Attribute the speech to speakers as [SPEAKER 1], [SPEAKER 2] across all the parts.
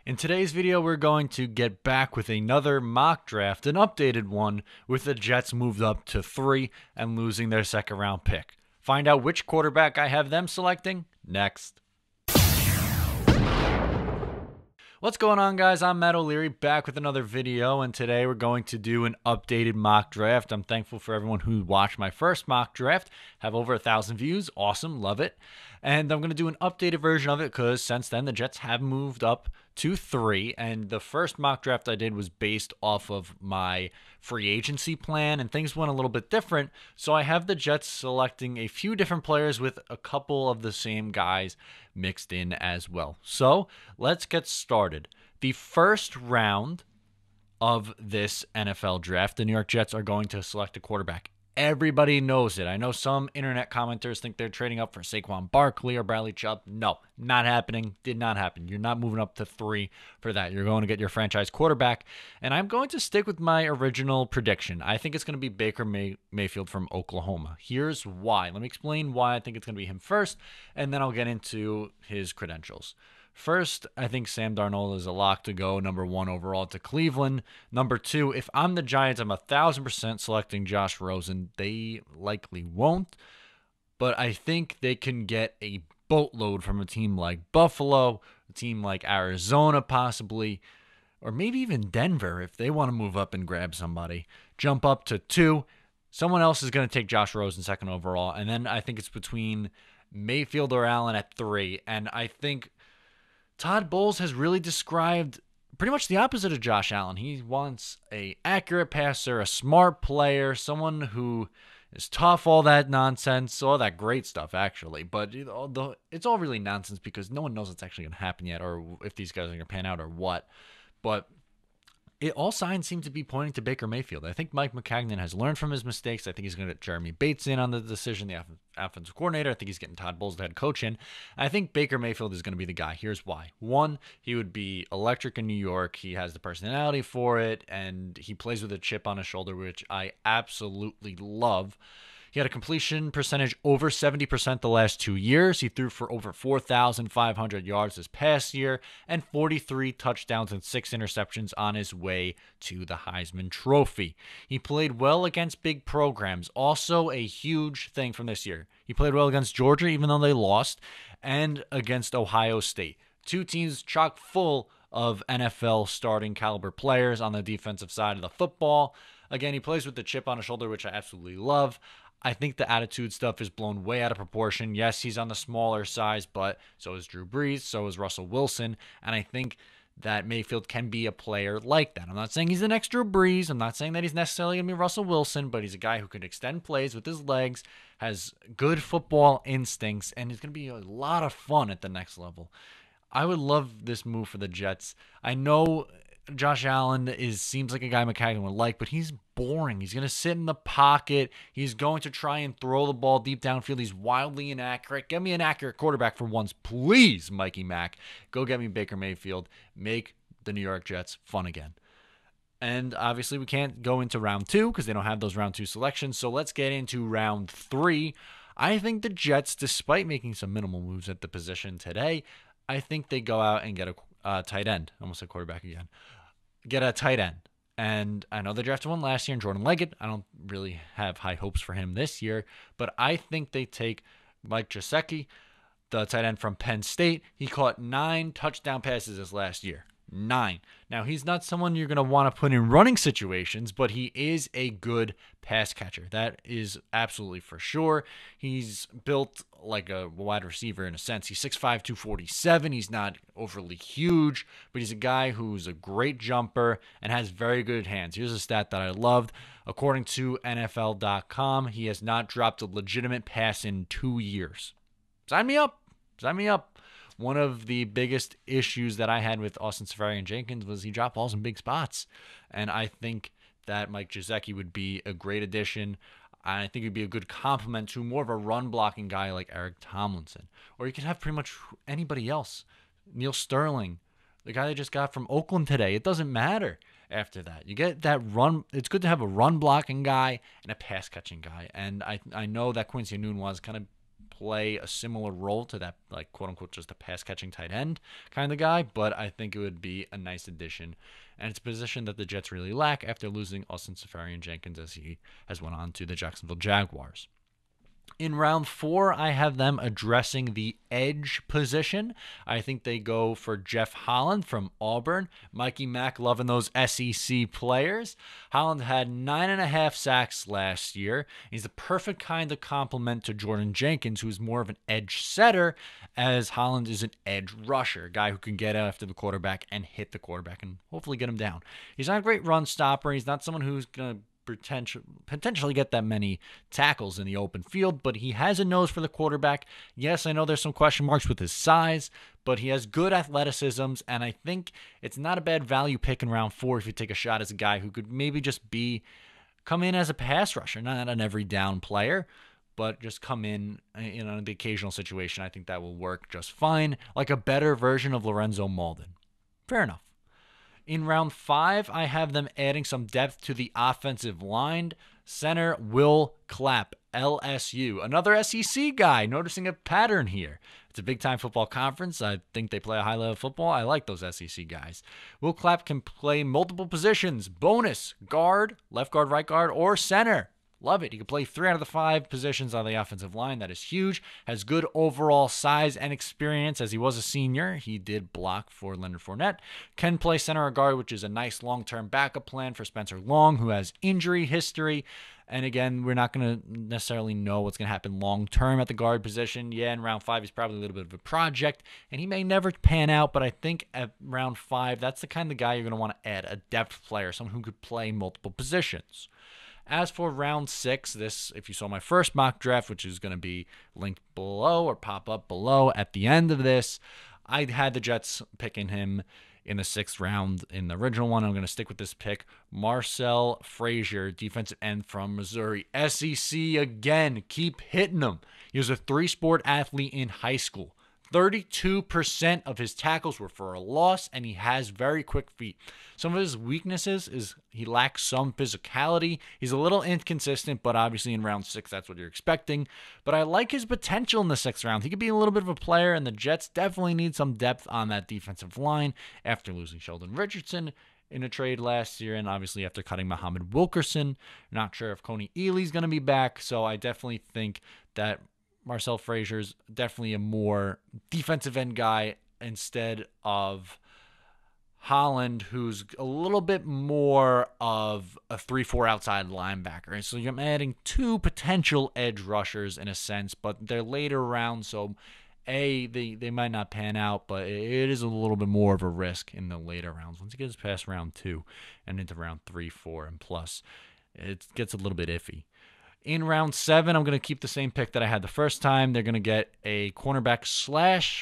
[SPEAKER 1] In today's video, we're going to get back with another mock draft, an updated one, with the Jets moved up to 3 and losing their second round pick. Find out which quarterback I have them selecting next. What's going on, guys? I'm Matt O'Leary, back with another video, and today we're going to do an updated mock draft. I'm thankful for everyone who watched my first mock draft. Have over 1,000 views. Awesome. Love it. And I'm going to do an updated version of it because since then the Jets have moved up to 3, and the first mock draft I did was based off of my free agency plan, and things went a little bit different. So I have the Jets selecting a few different players with a couple of the same guys mixed in as well. So let's get started. The first round of this NFL draft, the New York Jets are going to select a quarterback. Everybody knows it. I know some internet commenters think they're trading up for Saquon Barkley or Bradley Chubb. No, not happening. Did not happen. You're not moving up to 3 for that. You're going to get your franchise quarterback. And I'm going to stick with my original prediction. I think it's going to be Baker Mayfield from Oklahoma. Here's why. Let me explain why I think it's going to be him first, and then I'll get into his credentials. First, I think Sam Darnold is a lock to go number 1 overall to Cleveland. Number 2, if I'm the Giants, I'm 1,000% selecting Josh Rosen. They likely won't, but I think they can get a boatload from a team like Buffalo, a team like Arizona possibly, or maybe even Denver if they want to move up and grab somebody. Jump up to 2. Someone else is going to take Josh Rosen second overall, and then I think it's between Mayfield or Allen at 3, and I think Todd Bowles has really described pretty much the opposite of Josh Allen. He wants an accurate passer, a smart player, someone who is tough, all that nonsense, all that great stuff, actually. But it's all really nonsense because no one knows what's actually going to happen yet or if these guys are going to pan out or what. But all signs seem to be pointing to Baker Mayfield. I think Mike Maccagnan has learned from his mistakes. I think he's going to get Jeremy Bates in on the decision, the offensive coordinator. I think he's getting Todd Bowles, the head coach, in. I think Baker Mayfield is going to be the guy. Here's why. 1, he would be electric in New York. He has the personality for it, and he plays with a chip on his shoulder, which I absolutely love. He had a completion percentage over 70% the last 2 years. He threw for over 4,500 yards this past year and 43 touchdowns and 6 interceptions on his way to the Heisman Trophy. He played well against big programs. Also a huge thing from this year. He played well against Georgia, even though they lost, and against Ohio State. 2 teams chock full of NFL starting caliber players on the defensive side of the football. Again, he plays with the chip on his shoulder, which I absolutely love. I think the attitude stuff is blown way out of proportion. Yes, he's on the smaller size, but so is Drew Brees, so is Russell Wilson, and I think that Mayfield can be a player like that. I'm not saying he's the next Drew Brees. I'm not saying that he's necessarily going to be Russell Wilson, but he's a guy who can extend plays with his legs, has good football instincts, and he's going to be a lot of fun at the next level. I would love this move for the Jets. I know Josh Allen seems like a guy Maccagnan would like, but he's boring. He's going to sit in the pocket. He's going to try and throw the ball deep downfield. He's wildly inaccurate. Get me an accurate quarterback for once, please, Mikey Mack. Go get me Baker Mayfield. Make the New York Jets fun again. And obviously we can't go into round 2 because they don't have those round 2 selections. So let's get into round 3. I think the Jets, despite making some minimal moves at the position today, I think they go out and get a tight end. I almost said quarterback again. Get a tight end. And I know they drafted one last year in Jordan Leggett. I don't really have high hopes for him this year, but I think they take Mike Gesicki, the tight end from Penn State. He caught 9 touchdown passes this last year. 9. Now, he's not someone you're going to want to put in running situations, but he is a good pass catcher. That is absolutely for sure. He's built like a wide receiver in a sense. He's 6'5", 247. He's not overly huge, but he's a guy who's a great jumper and has very good hands. Here's a stat that I loved. According to NFL.com, he has not dropped a legitimate pass in 2 years. Sign me up. Sign me up. One of the biggest issues that I had with Austin Seferian-Jenkins was he dropped balls in big spots. And I think that Mike Gesicki would be a great addition. I think he'd be a good complement to more of a run-blocking guy like Eric Tomlinson. Or you could have pretty much anybody else. Neil Sterling, the guy they just got from Oakland today. It doesn't matter after that. You get that run. It's good to have a run-blocking guy and a pass-catching guy. And I know that Quincy Enunwa is kind of play a similar role to that, like, quote-unquote, just a pass-catching tight end kind of guy, but I think it would be a nice addition. And it's a position that the Jets really lack after losing Austin Seferian-Jenkins as he has went on to the Jacksonville Jaguars. In round 4, I have them addressing the edge position. I think they go for Jeff Holland from Auburn. Mikey Mack loving those SEC players. Holland had 9.5 sacks last year. He's the perfect kind of complement to Jordan Jenkins, who's more of an edge setter, as Holland is an edge rusher, a guy who can get after the quarterback and hit the quarterback and hopefully get him down. He's not a great run stopper. He's not someone who's going to potentially get that many tackles in the open field, but he has a nose for the quarterback. Yes, I know there's some question marks with his size, but he has good athleticisms, and I think it's not a bad value pick in round 4 if you take a shot as a guy who could maybe just come in as a pass rusher, not an every down player, but just come in the occasional situation. I think that will work just fine, like a better version of Lorenzo Mauldin. Fair enough. In round 5, I have them adding some depth to the offensive line. Center Will Clapp, LSU. Another SEC guy, noticing a pattern here. It's a big-time football conference. I think they play a high level of football. I like those SEC guys. Will Clapp can play multiple positions. Bonus, guard, left guard, right guard, or center. Love it. He can play 3 out of the 5 positions on the offensive line. That is huge. Has good overall size and experience. As he was a senior, he did block for Leonard Fournette. Can play center or guard, which is a nice long-term backup plan for Spencer Long, who has injury history. And again, we're not going to necessarily know what's going to happen long-term at the guard position. Yeah, in round 5, he's probably a little bit of a project, and he may never pan out, but I think at round 5, that's the kind of guy you're going to want to add, a depth player, someone who could play multiple positions. As for round 6, this, if you saw my first mock draft, which is going to be linked below or pop up below at the end of this, I had the Jets picking him in the 6th round. In the original one, I'm going to stick with this pick. Marcel Frazier, defensive end from Missouri. SEC again, keep hitting him. He was a 3-sport athlete in high school. 32% of his tackles were for a loss, and he has very quick feet. Some of his weaknesses is he lacks some physicality. He's a little inconsistent, but obviously in round 6, that's what you're expecting. But I like his potential in the 6th round. He could be a little bit of a player, and the Jets definitely need some depth on that defensive line after losing Sheldon Richardson in a trade last year, and obviously after cutting Muhammad Wilkerson. Not sure if Coney Ealy's going to be back, so I definitely think that Marcel Frazier's definitely a more defensive end guy instead of Holland, who's a little bit more of a 3-4 outside linebacker. So you're adding 2 potential edge rushers in a sense, but they're later rounds, so they might not pan out, but it is a little bit more of a risk in the later rounds. Once it gets past round 2 and into round 3, 4, and plus, it gets a little bit iffy. In round 7, I'm going to keep the same pick that I had the first time. They're going to get a cornerback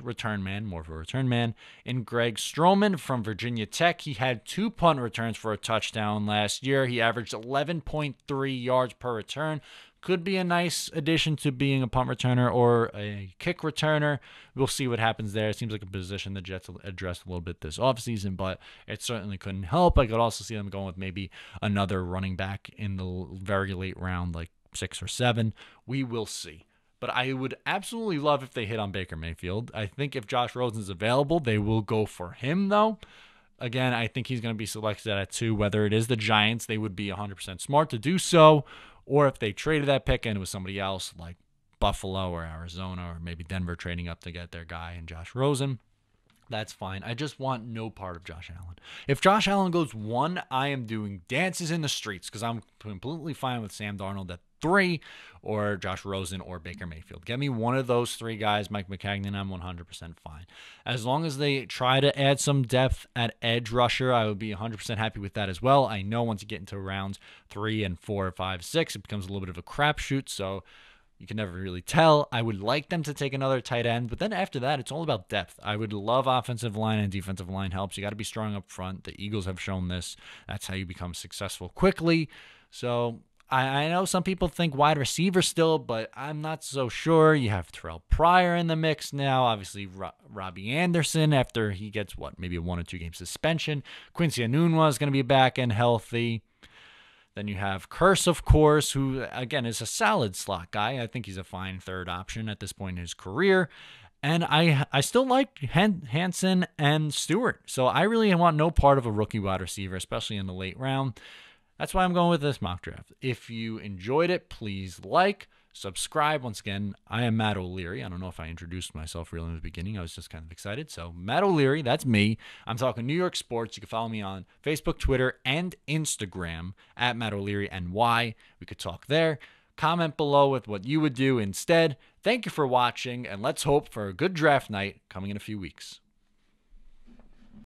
[SPEAKER 1] / return man, more of a return man, in Greg Stroman from Virginia Tech. He had 2 punt returns for a touchdown last year. He averaged 11.3 yards per return. Could be a nice addition to being a punt returner or a kick returner. We'll see what happens there. It seems like a position the Jets addressed a little bit this offseason, but it certainly couldn't help. I could also see them going with maybe another running back in the very late round, like 6 or 7. We will see. But I would absolutely love if they hit on Baker Mayfield. I think if Josh Rosen is available, they will go for him, though. Again, I think he's going to be selected at 2. Whether it is the Giants, they would be 100% smart to do so. Or if they traded that pick and it was somebody else like Buffalo or Arizona or maybe Denver trading up to get their guy in Josh Rosen, that's fine. I just want no part of Josh Allen. If Josh Allen goes 1, I am doing dances in the streets because I'm completely fine with Sam Darnold at 3 or Josh Rosen or Baker Mayfield. Get me one of those 3 guys, Mike Maccagnan, I'm 100% fine. As long as they try to add some depth at edge rusher, I would be 100% happy with that as well. I know once you get into rounds 3 and 4, 5, 6, it becomes a little bit of a crapshoot, so you can never really tell. I would like them to take another tight end, but then after that, it's all about depth. I would love offensive line and defensive line helps. You got to be strong up front. The Eagles have shown this. That's how you become successful quickly. So I know some people think wide receiver still, but I'm not so sure. You have Terrell Pryor in the mix now. Obviously, Robbie Anderson after he gets, maybe a 1 or 2 game suspension. Quincy Enunwa is going to be back and healthy. Then you have Curse, of course, who, again, is a solid slot guy. I think he's a fine third option at this point in his career. And I still like Hansen and Stewart. So I really want no part of a rookie wide receiver, especially in the late round. That's why I'm going with this mock draft. If you enjoyed it, please like, subscribe. Once again, I am Matt O'Leary. I don't know if I introduced myself really in the beginning. I was just kind of excited. So Matt O'Leary, that's me. I'm talking New York sports. You can follow me on Facebook, Twitter, and Instagram at Matt O'Leary NY. We could talk there. Comment below with what you would do instead. Thank you for watching, and let's hope for a good draft night coming in a few weeks.